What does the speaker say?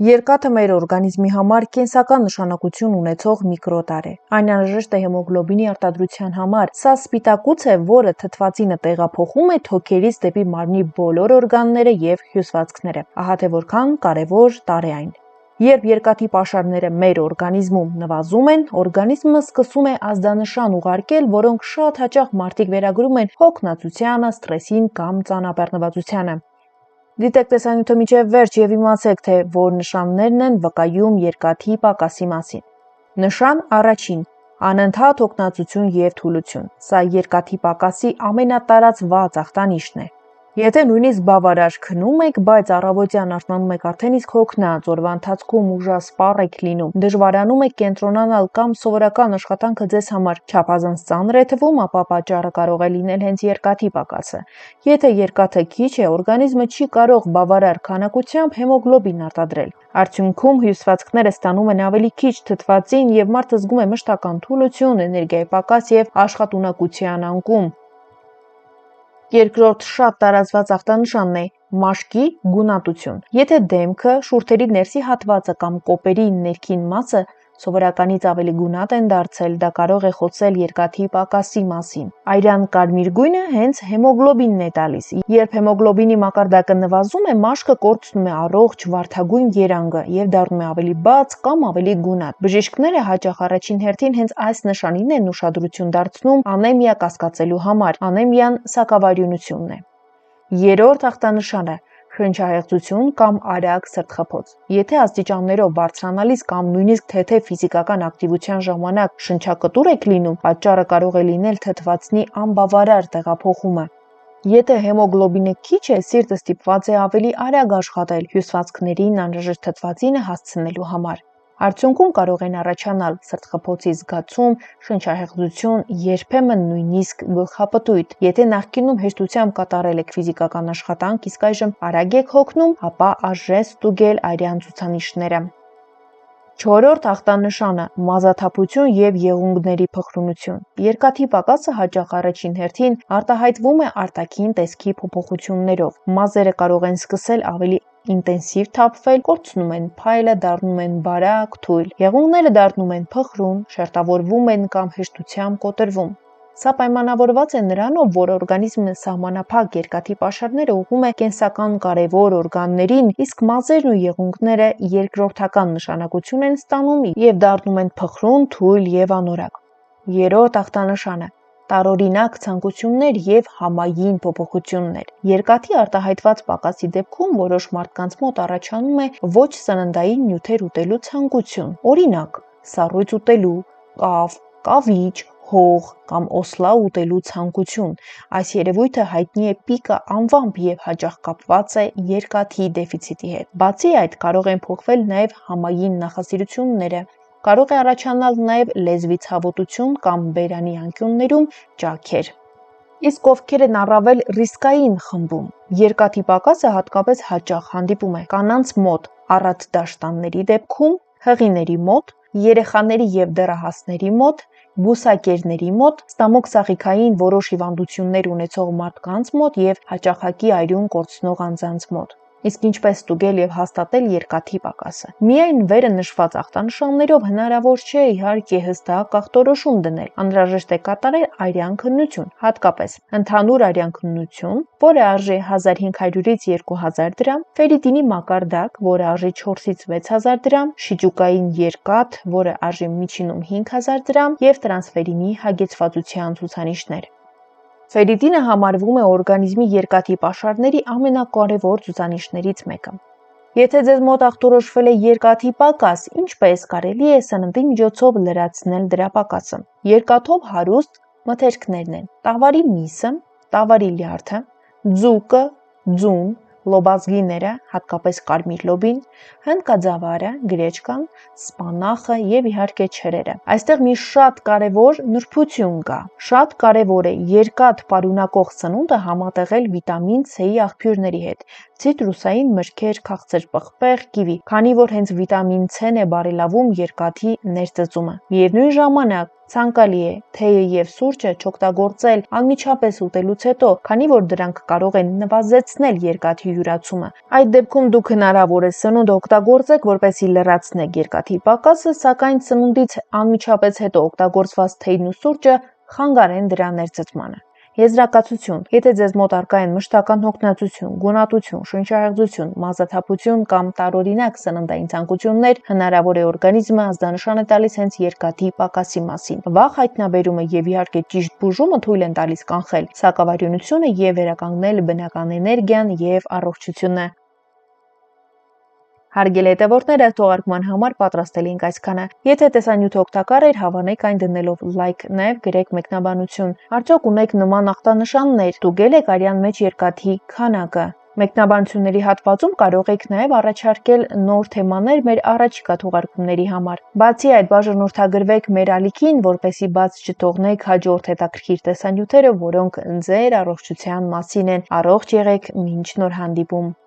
Երկաթը մեր օրգանիզմի համար կենսական նշանակություն ունեցող միկրոտար է։ Այն անհրաժեշտ է հեմոգլոբինի արտադրության համար։ Սա սպիտակուց է, որը թթվածինը տեղափոխում է թոքերից դեպի մարմնի բոլոր օրգանները եւ հյուսվածքները։ Ահա թե որքան կարևոր տարր է այն։ Երբ երկաթի պաշարները մեր օրգանիզմում նվազում են, օրգանիզմը սկսում է ազդանշան ուղարկել, որոնք շատ հաճախ մարդիկ վերագրում են հոգնածությանը, սթրեսին կամ ծանրաբեռնվածությանը։ Դիտեք տեսանյութը մինչև վերջ եւ իմացեք, թե որ նշաններն են վկայում երկաթի պակասի մասին։ Նշան առաջին՝ անընդհատ հոգնածություն եւ թուլություն։ Սա երկաթի պակասի ամենատարածված ախտանիշն է։ Եթե նույնիսկ բավարար քնում եք, բայց առավոտյան արթնանում եք արդեն իսկ հոգնած, օրվա ընթացքում ուժասպառ եք լինում, դժվարանում եք կենտրոնանալ կամ սովորական աշխատանքը ձեզ համար չափազանց ծանր է թվում, ապա պատճառը կարող է լինել հենց երկաթի պակասը։ Եթե երկաթը քիչ է, օրգանիզմը չի կարող բավարար քանակությամբ հեմոգլոբին արտադրել։ Արդյունքում հյուսվածքները ստանում են ավելի քիչ թթվածին եւ մարդը զգում է մշտական թուլություն, էներգիայի պակաս եւ աշխատունակության անկում։ Երկրորդ շատ տարածված ախտանշանն է մաշկի գունատություն։ Եթե դեմքը, շուրթերի ներսի հատվածը կամ կոպերի ներքին մասը սովորականից ավելի գունատ են դարձել, դա կարող է խոսել երկաթի պակասի մասին։ Արյան կարմիր գույնը հենց հեմոգլոբինն է տալիս։ Երբ հեմոգլոբինի մակարդակը նվազում է, մաշկը կորցնում է առողջ վարդագույն երանգը եւ դառնում է ավելի բաց կամ ավելի գունատ։ Բժիշկները հաճախ առաջին հերթին հենց այս նշանին են ուշադրություն դարձնում անեմիա կասկածելու համար։ Անեմիան սակավարյունությունն է։ Երրորդ ախտանշանը շնչահեղձություն կամ արագ սրտխփոց։ Եթե աստիճաններով բարձրանալիս կամ նույնիսկ թեթև ֆիզիկական ակտիվության ժամանակ շնչակտուր եք լինում, պատճառը կարող է լինել թթվածնի անբավարար տեղափոխումը։ Եթե հեմոգլոբինը քիչ է, սիրտը ստիպված է ավելի արագ աշխատել հյուսվածքներին անհրաժեշտ թթվածինը հասցնելու համար։ Արդյունքում կարող են առաջանալ սրտխփոցի զգացում, շնչահեղձություն, երբեմն նույնիսկ գլխապտույտ։ Եթե նախկինում հեշտությամբ կատարել եք ֆիզիկական աշխատանք, իսկ այժմ արագ եք հոգնում, ապա արժե ստուգել արյան ցուցանիշները։ Չորրորդ ախտանշանը մազաթափություն եւ եղունգների փխրունություն։ Երկաթի պակասը հաճախ առաջին հերթին արտահայտվում է արտաքին տեսքի փոփոխություններով։ Մազերը կարող են սկսել ավելի ինտենսիվ թափվել, կորցնում են փայլը, դառնում են բարակ, թույլ։ Եղունգները դառնում են փխրուն, շերտավորվում են կամ հեշտությամբ կոտրվում։ Սա պայմանավորված է նրանով, որ օրգանիզմը սահմանափակ երկաթի պաշարները ուղղում է կենսական կարևոր օրգաններին, իսկ մազերն ու եղունգները երկրորդական նշանակություն են ստանում եւ դառնում են փխրուն, թույլ եւ անորակ։ Երրորդ ախտանշանը տարօրինակ ցանկություններ եւ համային փոփոխություններ։ Երկաթի արտահայտված պակասի դեպքում որոշ մարդկանց մոտ առաջանում է ոչ սննդային նյութեր ուտելու ցանկություն։ Օրինակ՝ սառույց ուտելու, կավ, կավիճ, հող կամ օսլա ուտելու ցանկություն։ Այս երևույթը հայտնի է պիկա անվամբ եւ հաճախ կապված է երկաթի դեֆիցիտի հետ։ Բացի այդ, կարող են փոխվել նաեւ համային նախասիրությունները։ Կարող է առաջանալ նաեւ լեզվի ցավոտություն կամ բերանի անկյուններում ճաքեր։ Իսկ ովքեր են առավել ռիսկային խմբում։ Երկաթի պակասը հատկապես հաճախ հանդիպում է կանանց մոտ, առատ դաշտանների դեպքում, հղիների մոտ, երեխաների եւ դեռահասների մոտ, բուսակերների մոտ, ստամոքսաղիքային որոշ հիվանդություններ ունեցող մարդկանց մոտ եւ հաճախակի արյուն կորցնող անձանց մոտ։ Իսկ ինչպես ստուգել եւ հաստատել երկաթի պակասը։ Միայն վերը նշված ախտանշաններով հնարավոր չէ իհարկե հստակ ախտորոշում դնել։ Անհրաժեշտ է կատարել արյան քննություն, հատկապես ընդհանուր արյան քննություն, որը արժի 1500-ից 2000 դրամ, ֆերրիտինի մակարդակ, որը արժի 4-ից 6000 դրամ, շիճուկային երկաթ, որը արժի միջինում 5000 դրամ եւ տրանսֆերինի հագեցվածության ցուցանիշներ։ Ֆերրիտինը համարվում է օրգանիզմի երկաթի պաշարների ամենակարևոր ցուցանիշներից մեկը։ Եթե ձեզ մոտ ախտորոշվել է երկաթի պակաս, ինչպես կարելի է սննդի միջոցով լրացնել դրա պակասը։ Երկաթով հարուստ մթերքներն են՝ տավարի միսը, տավարի լյարդը, ձուկը, ձուն, լոբազգիները, հատկապես կարմիր լոբին, հնդկաձավարը, գրեչկան, սպանախը եւ իհարկե չրերը։ Այստեղ մի շատ կարևոր նրբություն կա։ Շատ կարևոր է երկաթ պարունակող սնունդը համատեղել վիտամին C-ի աղբյուրների հետ՝ ցիտրուսային մրգեր, քաղցր պղպեղ, կիվի, քանի որ հենց վիտամին C-ն է բարելավում երկաթի ներծծումը։ Միևնույն ժամանակ Ցանկալի է թեյը եւ սուրճը չօգտագործել անմիջապես ուտելուց հետո, քանի որ դրանք կարող են նվազեցնել երկաթի յուրացումը։ Այդ դեպքում դուք հնարավոր է սնունդ օգտագործեք, որպեսզի լրացնեք երկաթի պակասը, սակայն սնունդից անմիջապես հետո օգտագործված թեյն ու սուրճը խանգարեն դրա ներծծմանը։ Եզրակացություն. Եթե ձեզ մոտ առկա են մշտական հոգնածություն, գունատություն, շնչահեղձություն, մազաթափություն կամ տարօրինակ սննդային ցանկություններ, հնարավոր է օրգանիզմը ազդանշան է տալիս հենց երկաթի պակասի մասին։ Վաղ հայտնաբերումը եւ իհարկե ճիշտ բուժումը թույլ են տալիս կանխել սակավարյունությունը եւ վերականգնել բնական էներգիան եւ առողջությունը։ Հարգելի հետևորդներ, այս թողարկման համար պատրաստել ենք այսքանը։ Եթե տեսանյութը օգտակար էր, հավանեք այն դնելով լայք, նաև գրեք մեկնաբանություն։ Արդյոք ունեք նման ախտանշաններ, ստուգել եք արյան մեջ երկաթի քանակը։ Մեկնաբանությունների հատվածում կարող եք նաև առաջարկել նոր թեմաներ մեր առաջիկա թողարկումների համար։ Բացի այդ, բաժանորդագրվեք մեր ալիքին, որպեսզի բաց չթողնեք հաջորդ հետաքրքիր տեսանյութերը, որոնք ձեր առողջության մասին են։ Առողջ եղեք, մինչ նոր հանդիպում։